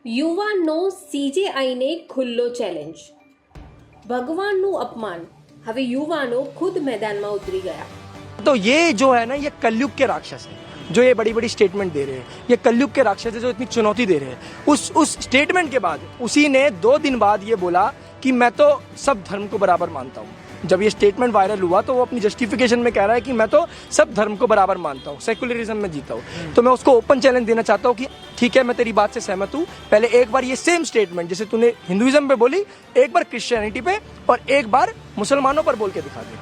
યુવાનનો સીજેઆઈને ખુલ્લો ચેલેન્જ. ભગવાનનું અપમાન. હવે યુવાનો ખુદ મેદાનમાં ઉતરી ગયા. तो ये जो है ना, ये कलयुग के राक्षस है जो ये बड़ी बड़ी स्टेटमेंट दे रहे हैं. ये कलयुग के राक्षस है जो इतनी चुनौती दे रहे हैं. उस स्टेटमेंट के बाद उसी ने 2 दिन बाद ये बोला कि मैं तो सब धर्म को बराबर मानता हूँ. जब ये स्टेटमेंट वायरल हुआ तो वो अपनी जस्टिफिकेशन में कह रहा है कि मैं तो सब धर्म को बराबर मानता हूँ, सेकुलरिज्म में जीता हूँ. तो मैं उसको ओपन चैलेंज देना चाहता हूँ कि ठीक है, मैं तेरी बात से सहमत हूँ. पहले एक बार ये सेम स्टेटमेंट जैसे तूने हिंदुइज्म पे बोली, एक बार क्रिश्चियनिटी पे और एक बार मुसलमानों पर बोल के दिखा दे.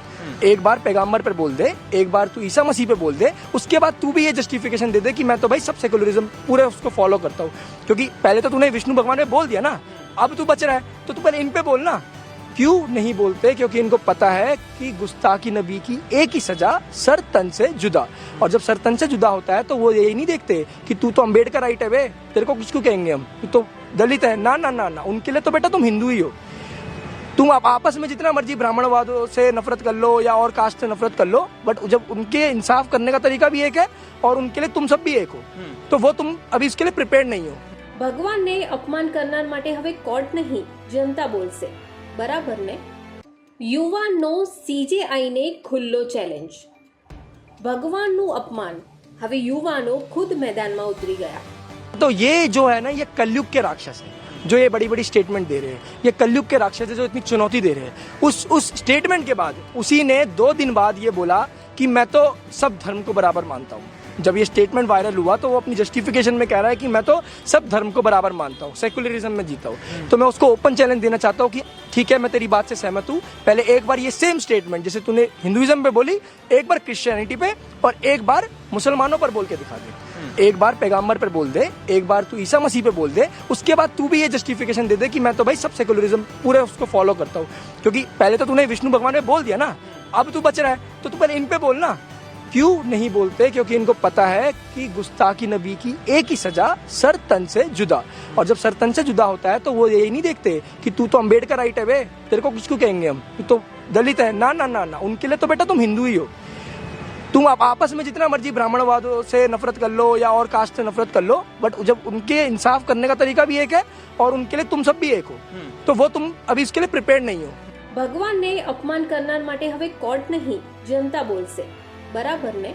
एक बार पैगंबर पर बोल दे, एक बार तू ईसा मसीह पे बोल दे, उसके बाद तू भी ये जस्टिफिकेशन दे दे कि मैं तो भाई सब सेकुलरिज्म पूरे उसको फॉलो करता हूँ. क्योंकि पहले तो तूने विष्णु भगवान पे बोल दिया ना, अब तू बच रहा है तो तू पहले इन पे बोलना. क्यों नहीं बोलते? क्योंकि इनको पता है कि गुस्ताखी नबी की एक ही सजा, सर तन से जुदा. और जब सर तन से जुदा होता है तो वो यही नहीं देखते कि तू तो अम्बेडकर राइट है बे, तेरे को किसको कहेंगे हम, तू तो दलित है. ना ना ना ना, उनके लिए तो बेटा तुम हिंदू ही हो. तुम आपस में जितना मर्जी ब्राह्मणवादों से नफरत कर लो या और कास्ट से नफरत कर लो, बट जब उनके इंसाफ करने का तरीका भी एक है और उनके लिए तुम सब भी एक हो, तो वो तुम अभी इसके लिए प्रिपेयर्ड नहीं हो. ભગવાનને અપમાન કરનાર માટે હવે કોર્ટ નહીં, જનતા બોલશે. બરાબર ને? યુવાનનો સીજેઆઈને ખુલ્લો ચેલેન્જ. ભગવાનનું અપમાન. હવે યુવાનો ખુદ મેદાનમાં ઉતરી ગયા. तो ये जो है ना, ये कलयुग के राक्षस है जो ये बड़ी बड़ी स्टेटमेंट दे रहे हैं. ये कलयुग के राक्षस है जो इतनी चुनौती दे रहे हैं. उस स्टेटमेंट के बाद उसी ने 2 दिन बाद ये बोला कि मैं तो सब धर्म को बराबर मानता हूँ. जब ये स्टेटमेंट वायरल हुआ तो वो अपनी जस्टिफिकेशन में कह रहा है कि मैं तो सब धर्म को बराबर मानता हूँ, सेकुलरिज्म में जीता हूँ. तो मैं उसको ओपन चैलेंज देना चाहता हूँ कि ठीक है, मैं तेरी बात से सहमत हूँ. पहले एक बार ये सेम स्टेटमेंट जैसे तूने हिंदुइज्म पे बोली, एक बार क्रिश्चियनिटी पे और एक बार मुसलमानों पर बोल के दिखा दे. एक बार पैगंबर पर बोल दे, एक बार तू ईसा मसीह पे बोल दे, उसके बाद तू भी ये जस्टिफिकेशन दे दे कि मैं तो भाई सब सेकुलरिज्म पूरे उसको फॉलो करता हूँ. क्योंकि पहले तो तूने विष्णु भगवान पे बोल दिया ना, अब तू बच रहा है तो तू पहले इन पे बोलना. क्यों नहीं बोलते? क्योंकि इनको पता है कि गुस्ताखी नबी की एक ही सजा, सर तन से जुदा. और जब सर तन से जुदा होता है तो वो यही नहीं देखते कि तू तो अम्बेडकर राइट है बे, तेरे को किसको कहेंगे हम, तू तो दलित है. ना ना ना ना, उनके लिए तो बेटा तुम हिंदू ही हो. तुम आपस में जितना मर्जी ब्राह्मणवादों से नफरत कर लो या और कास्ट से नफरत कर लो, बट जब उनके इंसाफ करने का तरीका भी एक है और उनके लिए तुम सब भी एक हो, तो वो तुम अभी इसके लिए प्रिपेयर्ड नहीं हो. ભગવાનને અપમાન કરનાર માટે હવે કોર્ટ નહીં, જનતા બોલશે. બરાબર ને?